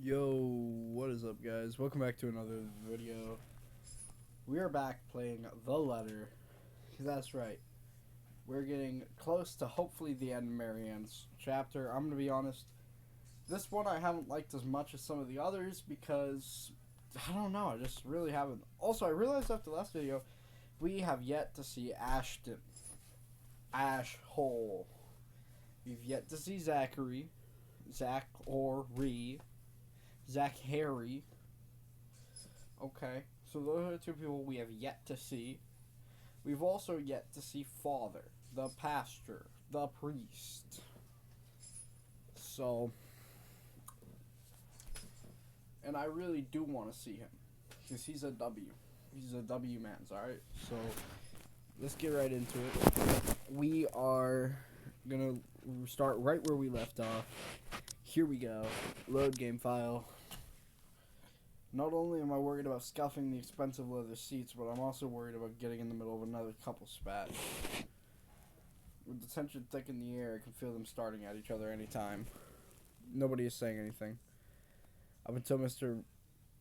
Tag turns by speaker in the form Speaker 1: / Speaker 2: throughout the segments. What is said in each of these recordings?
Speaker 1: Yo, what is up, guys? Welcome back to another video. We are back playing The Letter. That's right. We're getting close to hopefully the end of Marianne's chapter. I'm going to be honest. This one I haven't liked as much as some of the others because, I don't know, I just really haven't. Also, I realized after the last video, we have yet to see Ashton. Ashhole. We've yet to see Zachary. Zach or Ree. Zach Harry. Okay, so those are the two people we have yet to see. We've also yet to see Father, the pastor, the priest. So, and I really do want to see him because he's a W. He's a W man, alright? So, let's get right into it. We are gonna start right where we left off. Here we go. Load game file. Not only am I worried about scuffing the expensive leather seats, but I'm also worried about getting in the middle of another couple spat. With the tension thick in the air, I can feel them starting at each other anytime. Nobody is saying anything. Up until Mr.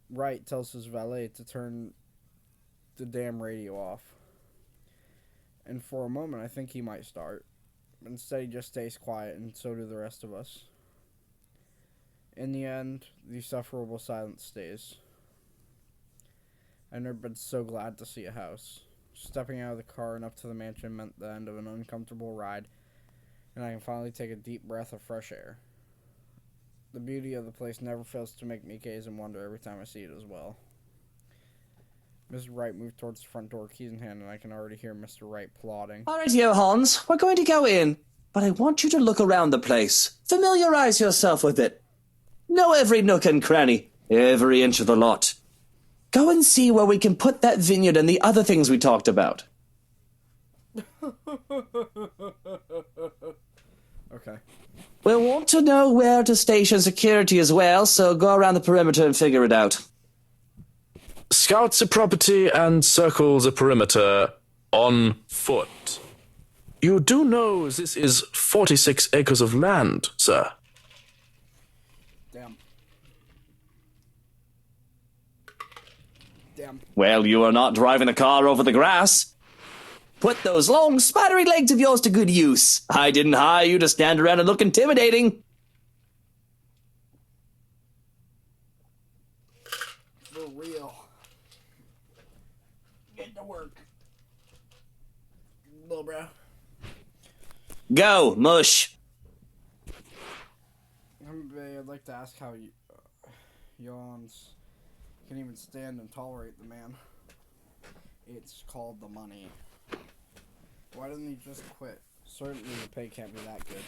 Speaker 1: Wright tells his valet to turn the damn radio off. And for a moment, I think he might start. But instead, he just stays quiet, and so do the rest of us. In the end, the sufferable silence stays. I've never been so glad to see a house. Stepping out of the car and up to the mansion meant the end of an uncomfortable ride, and I can finally take a deep breath of fresh air. The beauty of the place never fails to make me gaze and wonder every time I see it as well. Mr. Wright moved towards the front door, keys in hand, and I can already hear Mr. Wright plodding.
Speaker 2: All right, Hans, we're going to go in, but I want you to look around the place. Familiarize yourself with it. Know every nook and cranny, every inch of the lot. Go and see where we can put that vineyard and the other things we talked about.
Speaker 1: Okay.
Speaker 2: We'll want to know where to station security as well, so go around the perimeter and figure it out.
Speaker 3: Scout the property and circle the perimeter on foot. You do know this is 46 acres of land, sir.
Speaker 1: Damn.
Speaker 2: Well, you are not driving the car over the grass. Put those long, spidery legs of yours to good use. I didn't hire you to stand around and look intimidating.
Speaker 1: For real. Get to work. Little bro.
Speaker 2: Go, mush.
Speaker 1: I'd like to ask how Yawns can even stand and tolerate the man. It's called the money. Why doesn't he just quit? Certainly the pay can't be that good.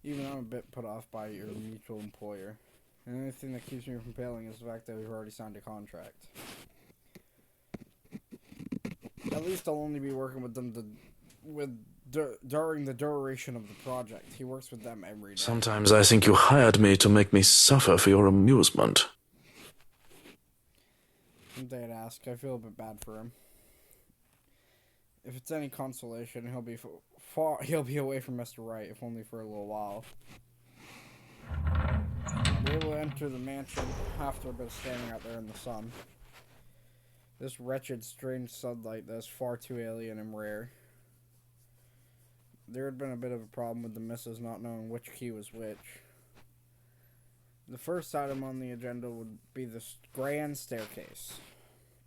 Speaker 1: Even I'm a bit put off by your mutual employer. And the only thing that keeps me from failing is the fact that we've already signed a contract. At least I'll only be working with them during the duration of the project. He works with them every day.
Speaker 3: Sometimes I think you hired me to make me suffer for your amusement.
Speaker 1: Someday I'd ask. I feel a bit bad for him. If it's any consolation, he'll be away from Mr. Wright, if only for a little while. We will enter the mansion after a bit of standing out there in the sun. This wretched, strange sunlight that is far too alien and rare. There had been a bit of a problem with the missus not knowing which key was which. The first item on the agenda would be the grand staircase.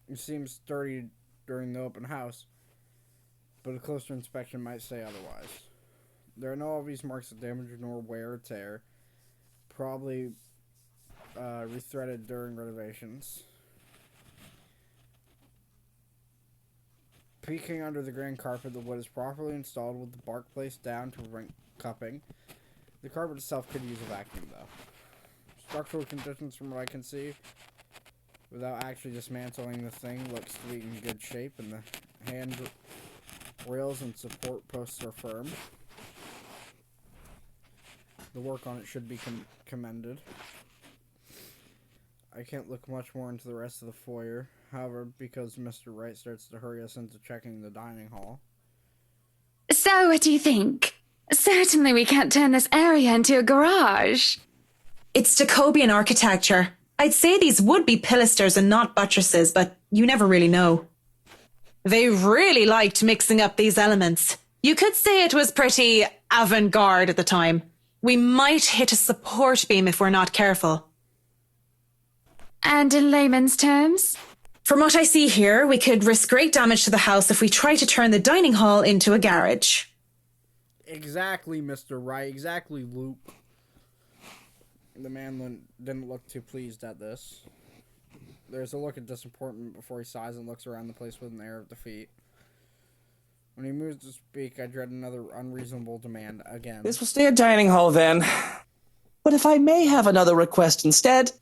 Speaker 1: It seems sturdy during the open house, but a closer inspection might say otherwise. There are no obvious marks of damage nor wear or tear, probably rethreaded during renovations. Peeking under the grand carpet, the wood is properly installed with the bark placed down to prevent cupping. The carpet itself could use a vacuum, though. Structural conditions, from what I can see, without actually dismantling the thing, looks to be in good shape, and the hand rails and support posts are firm. The work on it should be commended. I can't look much more into the rest of the foyer, however, because Mr. Wright starts to hurry us into checking the dining hall.
Speaker 4: So, what do you think? Certainly we can't turn this area into a garage. It's Jacobean architecture. I'd say these would be pilasters and not buttresses, but you never really know. They really liked mixing up these elements. You could say it was pretty avant-garde at the time. We might hit a support beam if we're not careful.
Speaker 5: And in layman's terms?
Speaker 4: From what I see here, we could risk great damage to the house if we try to turn the dining hall into a garage.
Speaker 1: Exactly, Mr. Wright. Exactly, Luke. The man didn't look too pleased at this. There's a look of disappointment before he sighs and looks around the place with an air of defeat. When he moves to speak, I dread another unreasonable demand again.
Speaker 2: This will stay a dining hall then. But if I may have another request instead,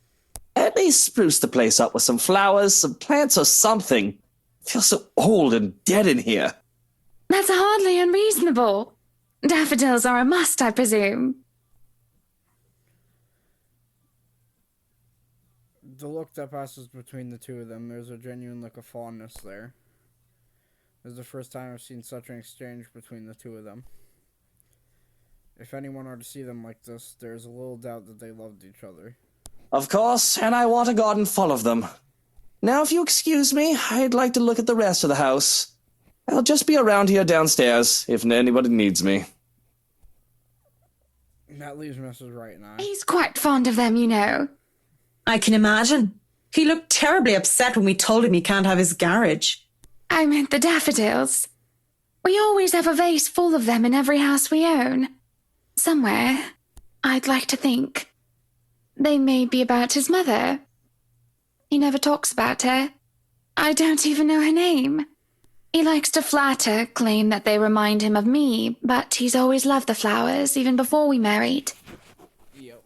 Speaker 2: at least spruce the place up with some flowers, some plants or something. It feels so old and dead in here.
Speaker 5: That's hardly unreasonable. Daffodils are a must, I presume.
Speaker 1: The look that passes between the two of them, there's a genuine look of fondness there. This is the first time I've seen such an exchange between the two of them. If anyone are to see them like this, there's a little doubt that they loved each other.
Speaker 2: Of course, and I want a garden full of them. Now, if you excuse me, I'd like to look at the rest of the house. I'll just be around here downstairs, if anybody needs me.
Speaker 1: That leaves Mrs. Wright and I.
Speaker 5: He's quite fond of them, you know.
Speaker 4: I can imagine. He looked terribly upset when we told him he can't have his garage.
Speaker 5: I meant the daffodils. We always have a vase full of them in every house we own. Somewhere, I'd like to think. They may be about his mother. He never talks about her. I don't even know her name. He likes to flatter, claim that they remind him of me, but he's always loved the flowers, even before we married.
Speaker 1: Yep.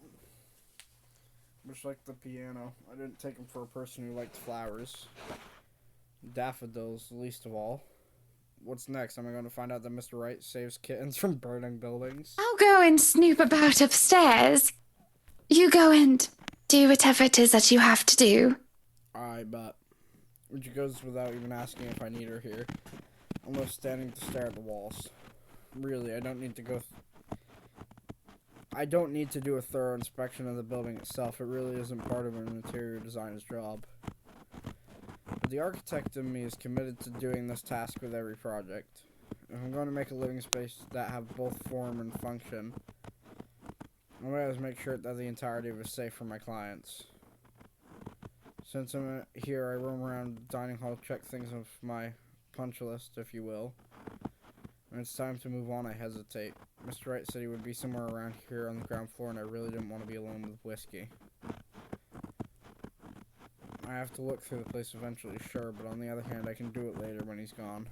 Speaker 1: Much like the piano, I didn't take him for a person who liked flowers. Daffodils, least of all. What's next? Am I going to find out that Mr. Wright saves kittens from burning buildings?
Speaker 5: I'll go and snoop about upstairs. You go and do whatever it is that you have to do.
Speaker 1: I bet. Which goes without even asking if I need her here. I'm left standing to stare at the walls. Really, I don't need to go... I don't need to do a thorough inspection of the building itself. It really isn't part of an interior designer's job. But the architect in me is committed to doing this task with every project. If I'm going to make a living space that have both form and function, I'm going to make sure that the entirety of it is safe for my clients. Since I'm here, I roam around the dining hall, check things off my punch list, if you will. When it's time to move on, I hesitate. Mr. Wright said he would be somewhere around here on the ground floor, and I really didn't want to be alone with whiskey. I have to look through the place eventually, sure, but on the other hand, I can do it later when he's gone.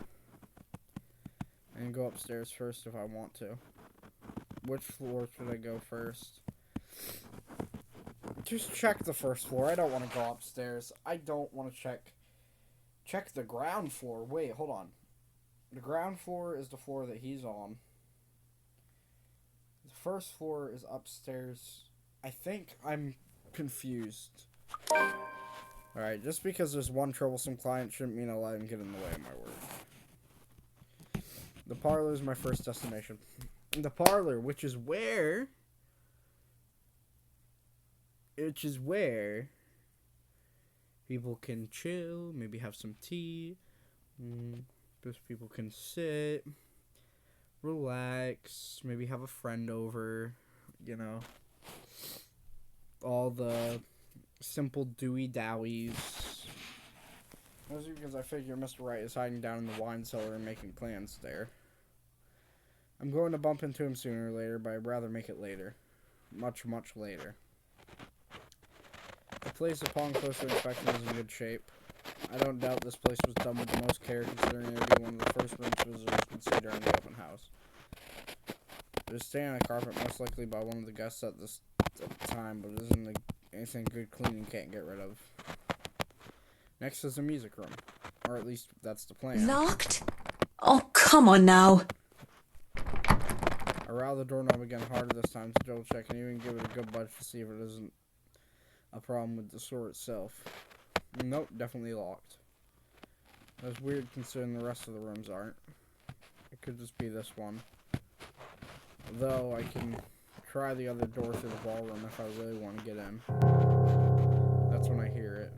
Speaker 1: And go upstairs first if I want to. Which floor should I go first? Just check the first floor. I don't want to go upstairs. I don't want to check the ground floor. Wait, hold on. The ground floor is the floor that he's on. The first floor is upstairs. I think I'm confused. Alright, just because there's one troublesome client shouldn't mean I'll let him get in the way of my work. The parlor is my first destination. The parlor, which is where people can chill, maybe have some tea. Just people can sit, relax, maybe have a friend over, you know. All the simple dowies. Mostly because I figure Mr. Wright is hiding down in the wine cellar and making plans there. I'm going to bump into him sooner or later, but I'd rather make it later. Much, much later. The place, upon closer inspection, is in good shape. I don't doubt this place was done with the most care, considering it would be one of the first rooms visitors would see during the open house. There's stain on the carpet, most likely by one of the guests at the time, but it isn't anything good cleaning can't get rid of. Next is the music room. Or at least, that's the plan.
Speaker 4: Locked? Oh, come on now.
Speaker 1: I riled the doorknob again harder this time to double check and even give it a good budge to see if it isn't a problem with the store itself. Nope, definitely locked. That's weird considering the rest of the rooms aren't. It could just be this one. Though I can try the other door through the ballroom if I really want to get in. That's when I hear it.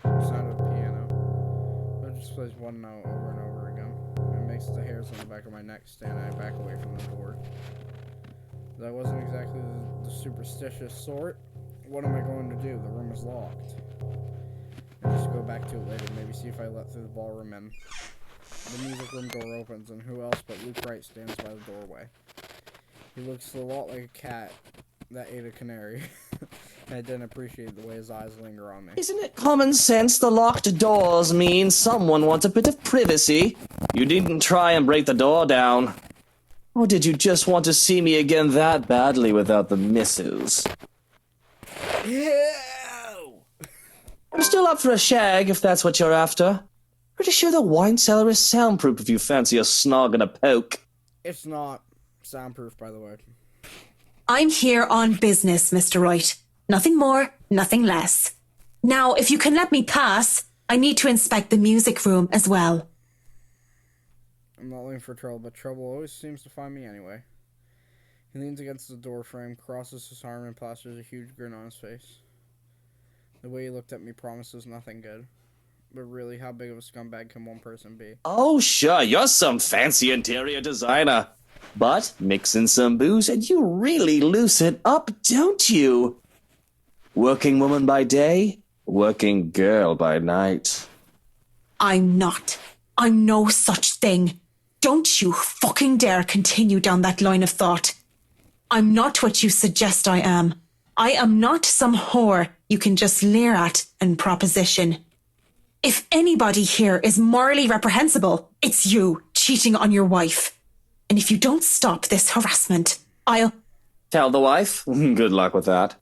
Speaker 1: The sound of the piano. It just plays one note over and over again. It makes the hairs on the back of my neck stand and I back away from the door. That wasn't exactly the superstitious sort. What am I going to do? The room is locked. I'll just go back to it later, maybe see if I let through the ballroom in. The music room door opens, and who else but Luke Wright stands by the doorway. He looks a lot like a cat that ate a canary, and I didn't appreciate the way his eyes linger on me.
Speaker 2: Isn't it common sense the locked doors mean someone wants a bit of privacy? You needn't try and break the door down. Or did you just want to see me again that badly without the missus?
Speaker 1: Ew!
Speaker 2: I'm still up for a shag, if that's what you're after. Pretty sure the wine cellar is soundproof if you fancy a snog and a poke.
Speaker 1: It's not soundproof, by the way.
Speaker 4: I'm here on business, Mr. Wright. Nothing more, nothing less. Now, if you can let me pass, I need to inspect the music room as well.
Speaker 1: I'm not looking for trouble, but trouble always seems to find me anyway. He leans against the door frame, crosses his arm, and plasters a huge grin on his face. The way he looked at me promises nothing good. But really, how big of a scumbag can one person be?
Speaker 2: Oh, sure, you're some fancy interior designer. But mix in some booze and you really loosen up, don't you? Working woman by day, working girl by night.
Speaker 4: I'm not. I'm no such thing. Don't you fucking dare continue down that line of thought. I'm not what you suggest I am. I am not some whore you can just leer at and proposition. If anybody here is morally reprehensible, it's you cheating on your wife. And if you don't stop this harassment, I'll...
Speaker 2: Tell the wife? Good luck with that.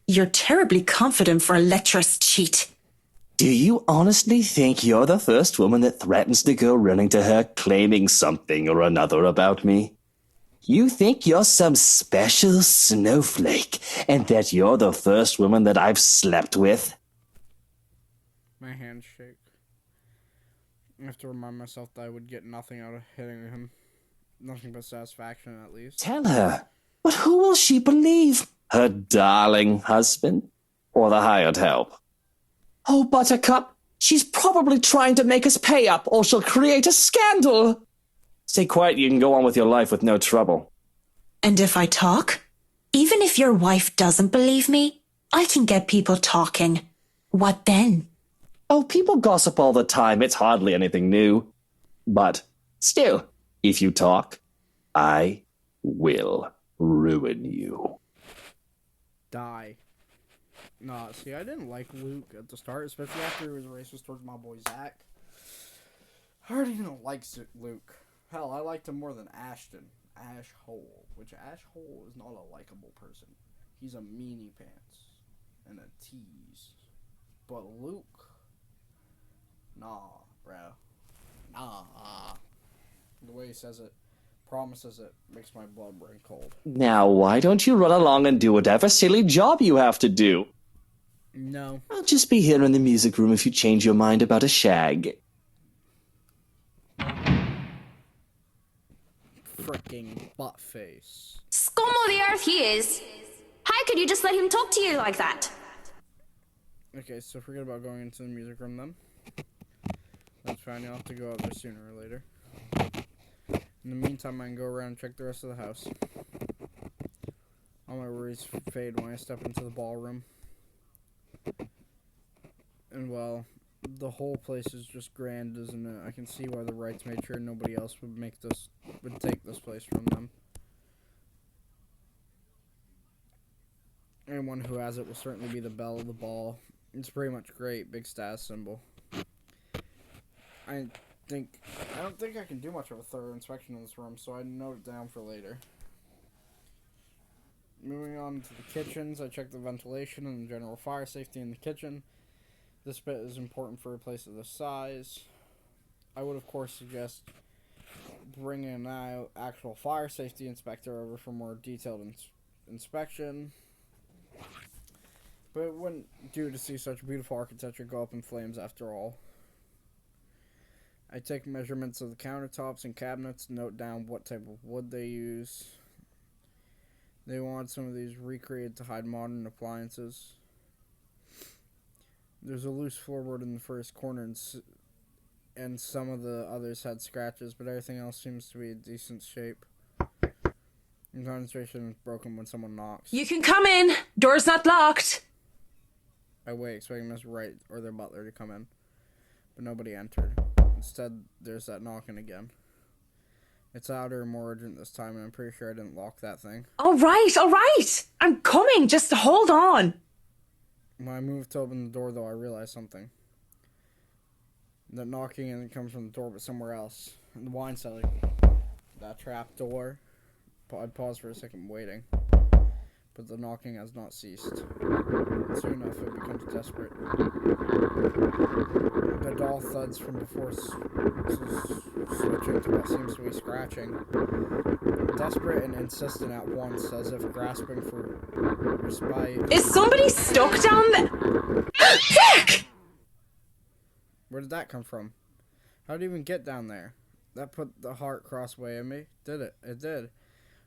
Speaker 4: You're terribly confident for a lecherous cheat.
Speaker 2: Do you honestly think you're the first woman that threatens to go running to her claiming something or another about me? You think you're some special snowflake and that you're the first woman that I've slept with?
Speaker 1: My hands shake. I have to remind myself that I would get nothing out of hitting him. Nothing but satisfaction, at least.
Speaker 2: Tell her. But who will she believe? Her darling husband? Or the hired help? Oh, Buttercup, she's probably trying to make us pay up or she'll create a scandal. Stay quiet, you can go on with your life with no trouble.
Speaker 4: And if I talk? Even if your wife doesn't believe me, I can get people talking. What then?
Speaker 2: Oh, people gossip all the time. It's hardly anything new. But still, if you talk, I will ruin you.
Speaker 1: Die. Nah, see, I didn't like Luke at the start, especially after he was racist towards my boy Zach. I already didn't like Luke. Hell, I liked him more than Ashton. Ash Hole. Which Ash Hole is not a likable person. He's a meanie pants. And a tease. But Luke... Nah, bro. Nah. The way he says it, promises it, makes my blood run cold.
Speaker 2: Now, why don't you run along and do whatever silly job you have to do?
Speaker 1: No.
Speaker 2: I'll just be here in the music room if you change your mind about a shag.
Speaker 1: Fricking butt face.
Speaker 6: Scum of the earth he is. How could you just let him talk to you like that?
Speaker 1: Okay, so forget about going into the music room then. That's fine, you'll have to go out there sooner or later. In the meantime, I can go around and check the rest of the house. All my worries fade when I step into the ballroom. And well, the whole place is just grand, isn't it? I can see why the Wrights made sure nobody else would take this place from them. Anyone who has it will certainly be the belle of the ball. It's pretty much great, big status symbol. I don't think I can do much of a thorough inspection of this room, so I note it down for later. Moving on to the kitchens, I check the ventilation and the general fire safety in the kitchen. This bit is important for a place of this size. I would, of course, suggest bringing an actual fire safety inspector over for more detailed inspection. But it wouldn't do to see such beautiful architecture go up in flames after all. I take measurements of the countertops and cabinets, note down what type of wood they use. They want some of these recreated to hide modern appliances. There's a loose floorboard in the first corner, and some of the others had scratches, but everything else seems to be in decent shape. The concentration is broken when someone knocks.
Speaker 4: You can come in. Door's not locked.
Speaker 1: I wait, expecting Miss Wright or their butler to come in, but nobody entered. Instead, there's that knocking again. It's louder and more urgent this time, and I'm pretty sure I didn't lock that thing.
Speaker 4: All right. I'm coming. Just hold on.
Speaker 1: When I moved to open the door, though, I realized something. That knocking isn't coming from the door, but somewhere else. In the wine cellar. That trap door. I paused for a second, waiting. But the knocking has not ceased. Soon enough, it becomes desperate. The dull thuds from before switching to what seems to be scratching. Desperate and insistent at once, as if grasping for respite.
Speaker 4: Is somebody stuck down there? Heck!
Speaker 1: Where did that come from? How did it even get down there? That put the heart crossway in me. Did it? It did.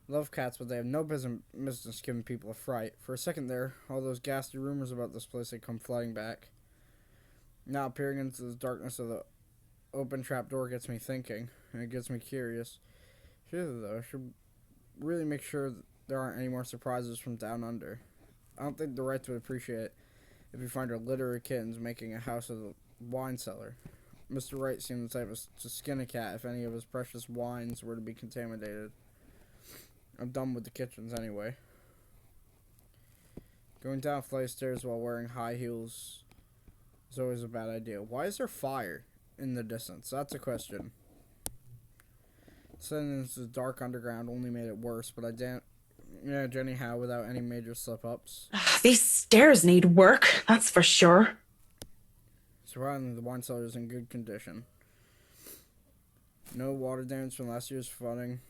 Speaker 1: Love cats, but they have no business giving people a fright. For a second there, all those ghastly rumors about this place had come flooding back. Now peering into the darkness of the open trap door gets me thinking, and it gets me curious. Surely, though, I should really make sure that there aren't any more surprises from down under. I don't think the Wrights would appreciate it if you find a litter of kittens making a house of the wine cellar. Mr. Wright seemed the type to skin a cat if any of his precious wines were to be contaminated. I'm done with the kitchens anyway. Going down a flight of stairs while wearing high heels is always a bad idea. Why is there fire in the distance? That's a question. Sitting into the dark underground only made it worse, but I didn't manage anyhow without any major slip-ups.
Speaker 4: These stairs need work, that's for sure.
Speaker 1: Surprisingly, the wine cellar is in good condition. No water damage from last year's flooding.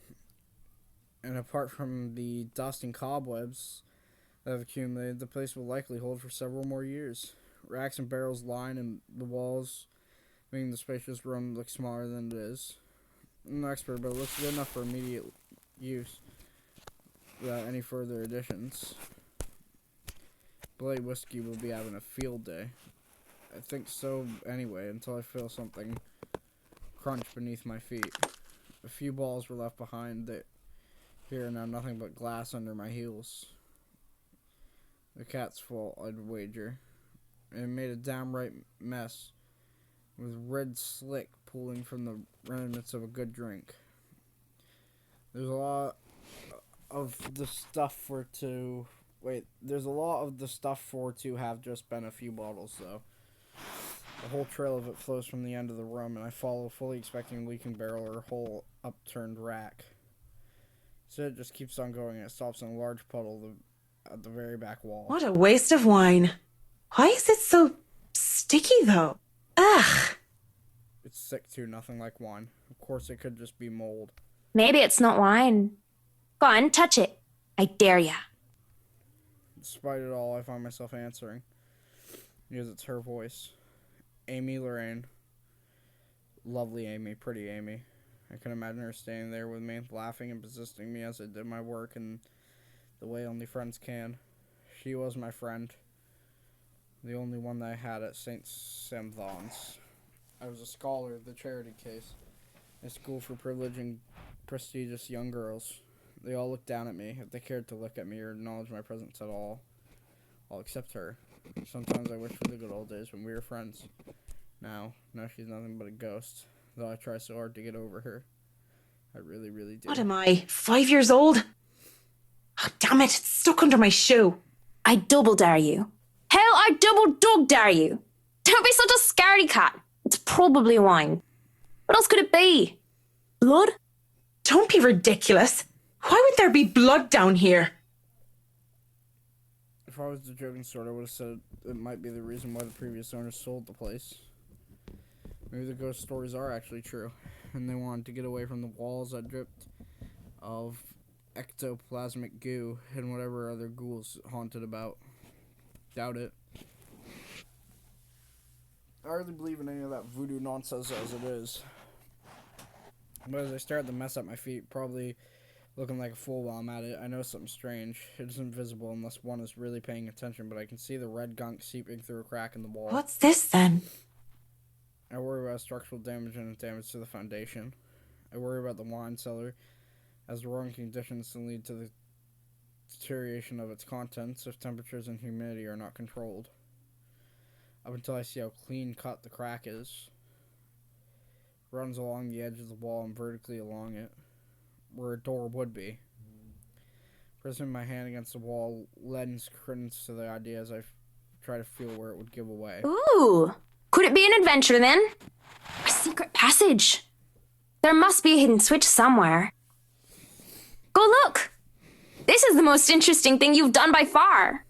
Speaker 1: And apart from the dust and cobwebs that have accumulated, the place will likely hold for several more years. Racks and barrels line in the walls, making the spacious room look smaller than it is. I'm no expert, but it looks good enough for immediate use without any further additions. Bloody whiskey will be having a field day. I think so anyway, until I feel something crunch beneath my feet. A few balls were left behind that here now nothing but glass under my heels. The cat's fault, I'd wager. And it made a downright mess, with red slick pooling from the remnants of a good drink. There's a lot of the stuff for to have just been a few bottles, though. The whole trail of it flows from the end of the room, and I follow, fully expecting a leaking barrel or a whole upturned rack. So it just keeps on going, and it stops in a large puddle at the very back wall.
Speaker 4: What a waste of wine. Why is it so sticky, though? Ugh.
Speaker 1: It's sick, too, nothing like wine. Of course, it could just be mold.
Speaker 6: Maybe it's not wine. Go on, touch it. I dare ya.
Speaker 1: Despite it all, I find myself answering, because it's her voice. Amy Lorraine. Lovely Amy, pretty Amy. I can imagine her standing there with me, laughing and persisting me as I did my work in the way only friends can. She was my friend. The only one that I had at St. Samthon's. I was a scholar of the charity case, a school for privileged and prestigious young girls. They all looked down at me, if they cared to look at me or acknowledge my presence at all except her. Sometimes I wish for the good old days when we were friends. Now she's nothing but a ghost, though I try so hard to get over her. I really, really do.
Speaker 4: What am I, 5 years old? Oh, damn it, it's stuck under my shoe.
Speaker 6: I double dare you. Hell, I double dog dare you. Don't be such a scaredy cat. It's probably wine. What else could it be? Blood?
Speaker 4: Don't be ridiculous. Why would there be blood down here?
Speaker 1: If I was the joking sort, I would have said it might be the reason why the previous owners sold the place. Maybe the ghost stories are actually true, and they wanted to get away from the walls that dripped of ectoplasmic goo and whatever other ghouls haunted about. Doubt it. I hardly believe in any of that voodoo nonsense as it is. But as I stare at the mess at my feet, probably looking like a fool while I'm at it. I know something strange. It isn't visible unless one is really paying attention, but I can see the red gunk seeping through a crack in the wall.
Speaker 4: What's this then?
Speaker 1: I worry about structural damage and damage to the foundation. I worry about the wine cellar, as the wrong conditions can lead to the deterioration of its contents if temperatures and humidity are not controlled. Up until I see how clean cut the crack is. It runs along the edge of the wall and vertically along it, where a door would be. Pressing my hand against the wall lends credence to the idea as I try to feel where it would give away.
Speaker 6: Ooh, could it be an adventure then? A secret passage. There must be a hidden switch somewhere. Go look. This is the most interesting thing you've done by far.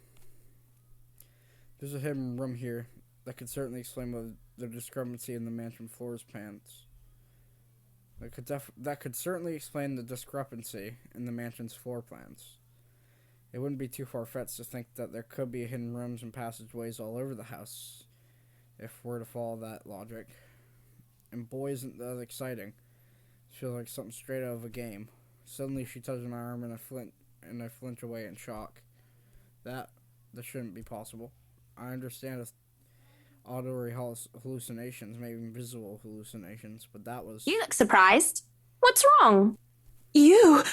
Speaker 1: There's a hidden room here that could certainly explain the discrepancy in the mansion floor's plans. That could certainly explain the discrepancy in the mansion's floor plans. It wouldn't be too far-fetched to think that there could be hidden rooms and passageways all over the house, if we're to follow that logic. And boy, isn't that exciting. It feels like something straight out of a game. Suddenly she touches my arm and I flinch away in shock. That shouldn't be possible. I understand auditory hallucinations, maybe visual hallucinations, but that was...
Speaker 6: You look surprised. What's wrong?
Speaker 4: You?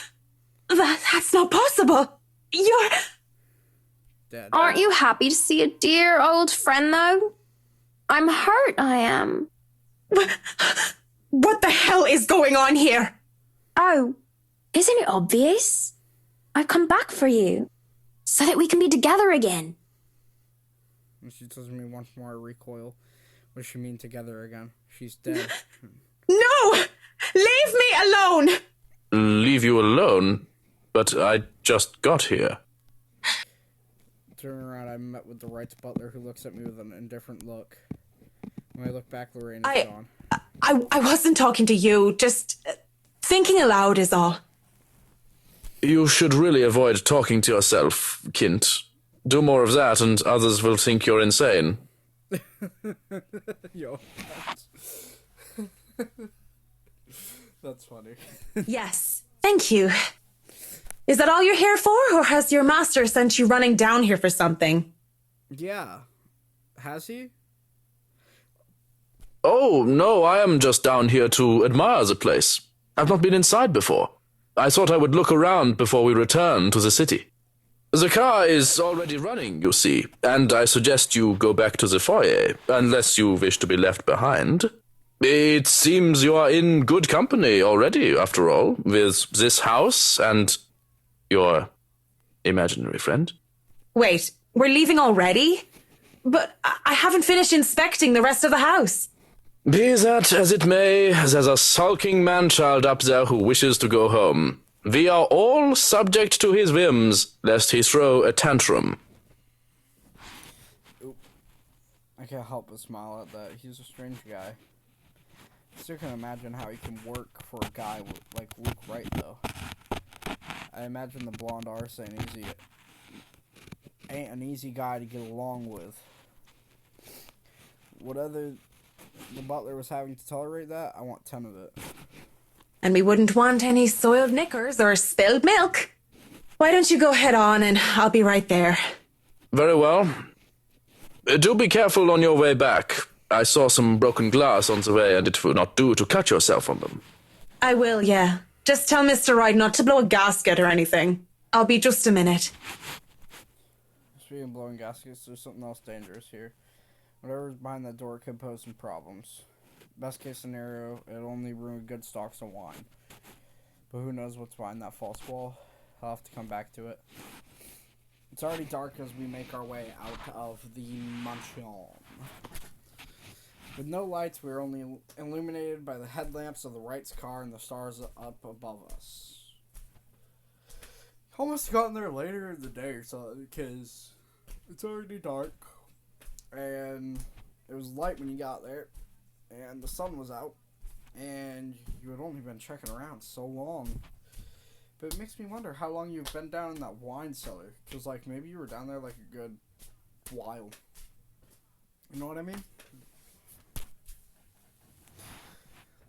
Speaker 4: That's not possible. You're...
Speaker 1: dead.
Speaker 6: Aren't you happy to see a dear old friend, though? I'm hurt, I am.
Speaker 4: What the hell is going on here?
Speaker 6: Oh, isn't it obvious? I've come back for you, so that we can be together again.
Speaker 1: And she tells me once more, I recoil. What does she mean together again? She's dead.
Speaker 4: No! Leave me alone!
Speaker 3: Leave you alone? But I just got here.
Speaker 1: Turning around, I met with the Wright's butler, who looks at me with an indifferent look. When I look back, Lorraine is gone.
Speaker 4: I wasn't talking to you, just thinking aloud is all.
Speaker 3: You should really avoid talking to yourself, Kint. Do more of that and others will think you're insane.
Speaker 1: Yo. That's funny.
Speaker 4: Yes, thank you. Is that all you're here for, or has your master sent you running down here for something?
Speaker 1: Yeah. Has he?
Speaker 3: Oh, no, I am just down here to admire the place. I've not been inside before. I thought I would look around before we return to the city. The car is already running, you see, and I suggest you go back to the foyer, unless you wish to be left behind. It seems you are in good company already, after all, with this house and your imaginary friend.
Speaker 4: Wait, we're leaving already? But I haven't finished inspecting the rest of the house.
Speaker 3: Be that as it may, there's a sulking man-child up there who wishes to go home. We are all subject to his whims, lest he throw a tantrum.
Speaker 1: I can't help but smile at that. He's a strange guy. I still can imagine how he can work for a guy like Luke Wright, though. I imagine the blonde arse ain't an easy guy to get along with. Whatever the butler was having to tolerate that, I want 10 of it.
Speaker 4: And we wouldn't want any soiled knickers or spilled milk. Why don't you go head on and I'll be right there.
Speaker 3: Very well. Do be careful on your way back. I saw some broken glass on the way, and it will not do to cut yourself on them.
Speaker 4: I will, yeah. Just tell Mr. Wright not to blow a gasket or anything. I'll be just a minute.
Speaker 1: Speaking of blowing gaskets, there's something else dangerous here. Whatever's behind that door could pose some problems. Best case scenario, it'll only ruin good stocks of wine. But who knows what's behind that false wall? I'll have to come back to it. It's already dark as we make our way out of the mansion. With no lights, we're only illuminated by the headlamps of the Wright's car and the stars up above us. Almost gotten there later in the day or something, because it's already dark. And it was light when you got there. And the sun was out. And you had only been checking around so long. But it makes me wonder how long you've been down in that wine cellar. Because, like, maybe you were down there, like, a good while. You know what I mean?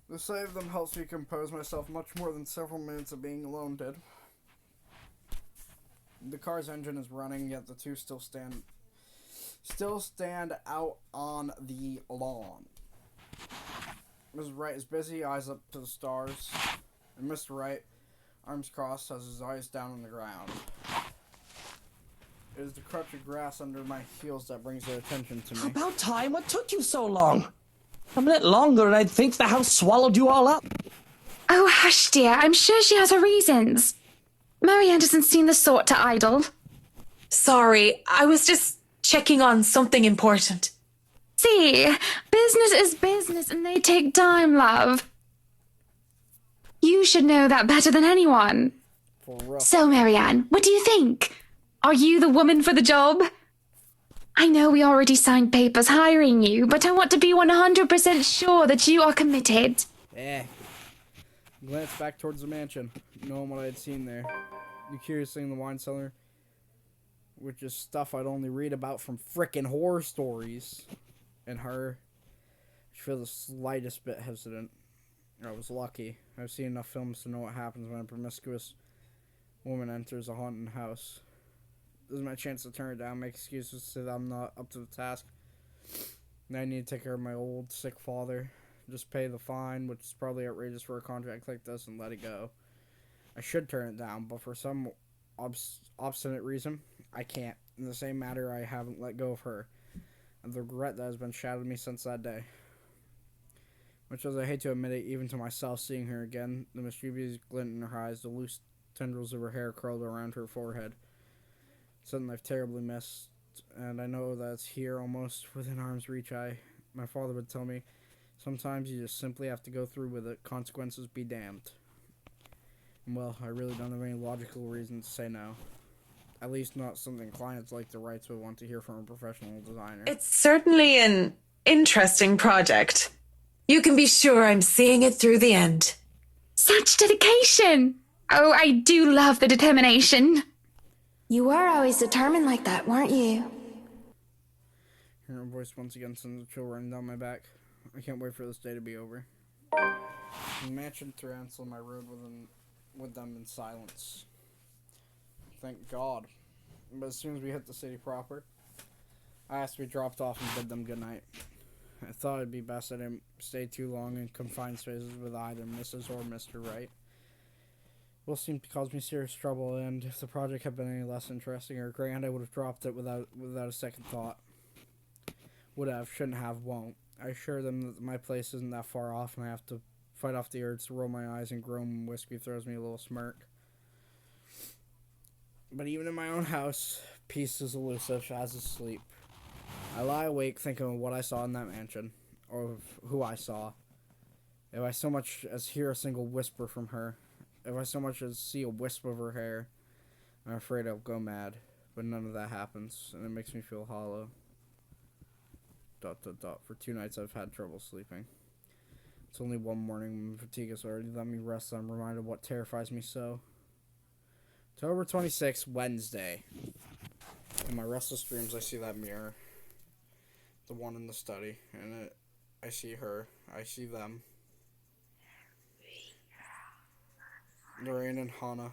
Speaker 1: The sight of them helps me compose myself much more than several minutes of being alone did. The car's engine is running, yet the two still stand out on the lawn. Mrs. Wright is busy, eyes up to the stars, and Mr. Wright, arms crossed, has his eyes down on the ground. It is the crutch of grass under my heels that brings their attention to me.
Speaker 2: About time. What took you so long? A minute longer and I'd think the house swallowed you all up.
Speaker 5: Oh, hush, dear. I'm sure she has her reasons. Marianne doesn't seem the sort to idle.
Speaker 4: Sorry, I was just checking on something important.
Speaker 5: See, business is business and they take time, love. You should know that better than anyone. So, Marianne, what do you think? Are you the woman for the job? I know we already signed papers hiring you, but I want to be 100% sure that you are committed.
Speaker 1: Glanced back towards the mansion, knowing what I had seen there. The curious thing in the wine cellar, which is stuff I'd only read about from frickin' horror stories. And her, she feels the slightest bit hesitant. I was lucky. I've seen enough films to know what happens when a promiscuous woman enters a haunted house. This is my chance to turn it down, make excuses, say that I'm not up to the task. And I need to take care of my old, sick father. Just pay the fine, which is probably outrageous for a contract like this, and let it go. I should turn it down, but for some obstinate reason, I can't. In the same matter, I haven't let go of her. And the regret that has been shadowed me since that day. Much as I hate to admit it, even to myself, seeing her again, the mischievous glint in her eyes, the loose tendrils of her hair curled around her forehead. Something I've terribly missed, and I know that it's here, almost within arm's reach. My father would tell me, sometimes you just simply have to go through with it, consequences be damned. And well, I really don't have any logical reason to say no. At least not something clients like the Wrights would want to hear from a professional designer.
Speaker 4: It's certainly an interesting project. You can be sure I'm seeing it through the end.
Speaker 5: Such dedication! Oh, I do love the determination.
Speaker 6: You were always determined like that, weren't you?
Speaker 1: Hearing her voice once again sends a chill running down my back. I can't wait for this day to be over. The mansion through Ansel, I rode with them in silence. Thank God. But as soon as we hit the city proper, I asked to be dropped off and bid them goodnight. I thought it'd be best I didn't stay too long in confined spaces with either Mrs. or Mr. Wright. Will seem to cause me serious trouble, and if the project had been any less interesting or grand, I would have dropped it without a second thought. Would have, shouldn't have, won't. I assure them that my place isn't that far off, and I have to fight off the urge to roll my eyes and groan when whiskey throws me a little smirk. But even in my own house, peace is elusive, as is sleep. I lie awake thinking of what I saw in that mansion, or of who I saw. If I so much as hear a single whisper from her, if I so much as see a wisp of her hair, I'm afraid I'll go mad. But none of that happens, and it makes me feel hollow. ... For 2 nights I've had trouble sleeping. It's only one morning when fatigue has already let me rest that I'm reminded of what terrifies me so. October 26th, Wednesday. In my restless dreams I see that mirror. The one in the study. And I see her. I see them. Lorraine and Hannah.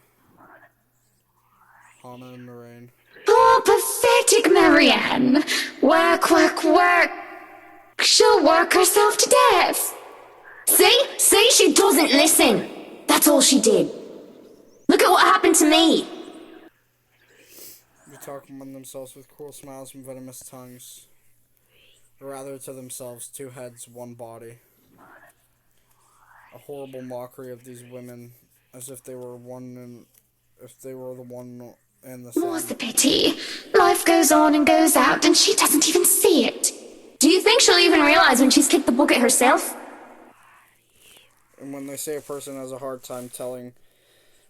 Speaker 1: Hannah and Lorraine.
Speaker 5: Poor pathetic Marianne. Work, work, work. She'll work herself to death.
Speaker 6: See, she doesn't listen. That's all she did. Look at what happened to me.
Speaker 1: They talk among themselves with cruel smiles and venomous tongues. Or rather to themselves, 2 heads, 1 body. A horrible mockery of these women, as if they were the one and the same.
Speaker 5: More's the pity. Life goes on and goes out, and she doesn't even see it.
Speaker 6: Do you think she'll even realize when she's kicked the bucket herself?
Speaker 1: And when they say a person has a hard time telling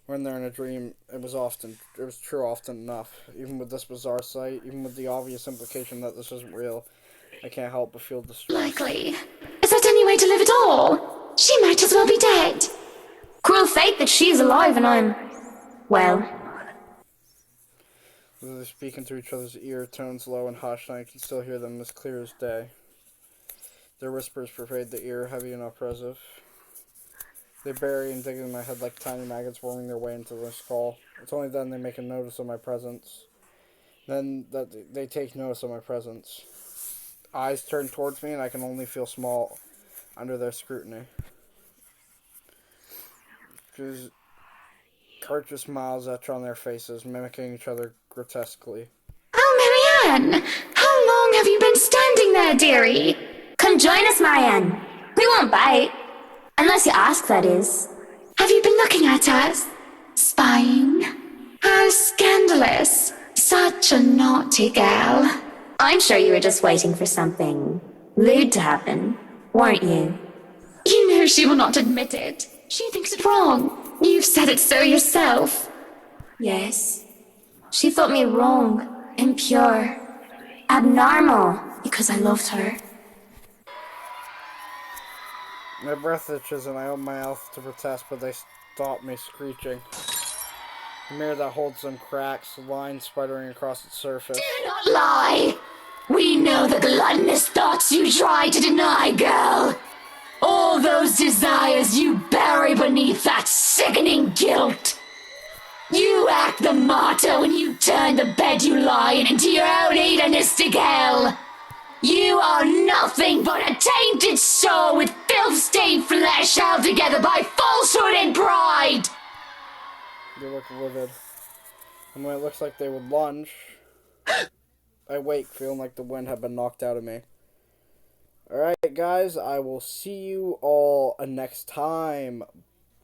Speaker 1: when they're in a dream, it was true often enough. Even with this bizarre sight, even with the obvious implication that this isn't real, I can't help but feel distressed.
Speaker 5: Likely. Is that any way to live at all? She might as well be dead.
Speaker 6: Cruel fate that she's alive and I'm... well...
Speaker 1: They speak into each other's ear, tones low and hushed, and I can still hear them as clear as day. Their whispers pervade the ear, heavy and oppressive. They bury and dig in my head like tiny maggots worming their way into their skull. It's only then they make a notice of my presence. Then that they take notice of my presence. Eyes turn towards me and I can only feel small under their scrutiny. Because Kurt smiles etched on their faces, mimicking each other grotesquely.
Speaker 5: Oh, Marianne! How long have you been standing there, dearie?
Speaker 6: Come join us, Marianne. We won't bite. Unless you ask, that is.
Speaker 5: Have you been looking at us? Spying? How scandalous. Such a naughty girl.
Speaker 6: I'm sure you were just waiting for something lewd to happen, weren't you?
Speaker 5: You know she will not admit it. She thinks it wrong. You've said it so yourself.
Speaker 6: Yes. She thought me wrong, impure, abnormal, because I loved her.
Speaker 1: My breath itches and I open my mouth to protest, but they stop me screeching. The mirror that holds them cracks, lines sputtering across its surface.
Speaker 5: Do not lie. We know the gluttonous thoughts you try to deny, girl. All those desires you bury beneath that sickening guilt. You act the martyr when you turn the bed you lie in into your own hedonistic hell. You are nothing but a tainted soul with filth-stained flesh held together by falsehood and pride.
Speaker 1: They look livid. And when it looks like they would lunge, I wake, feeling like the wind had been knocked out of me. Alright, guys, I will see you all next time.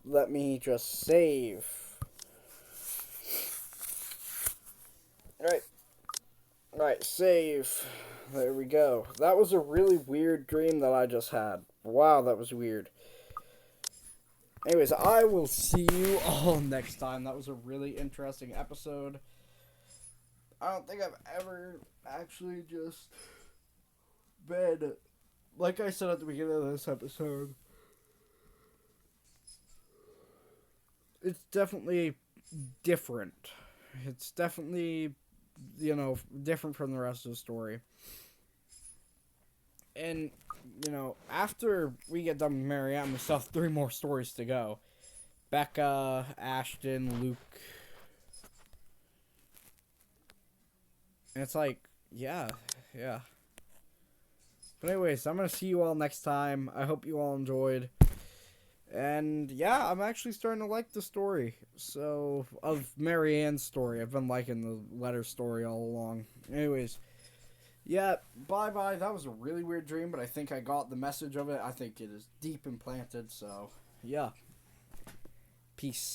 Speaker 1: Let me just save. Alright, save. There we go. That was a really weird dream that I just had. Wow, that was weird. Anyways, I will see you all next time. That was a really interesting episode. I don't think I've ever actually just been, like I said at the beginning of this episode, it's definitely different. It's definitely, different from the rest of the story. And, after we get done with Marianne, we still have 3 more stories to go. Becca, Ashton, Luke. And it's like, yeah. But anyways, I'm going to see you all next time. I hope you all enjoyed. And yeah, I'm actually starting to like the story. So, of Marianne's story. I've been liking the letter story all along. Anyways. Yeah, bye-bye. That was a really weird dream, but I think I got the message of it. I think it is deep implanted, so, yeah. Peace.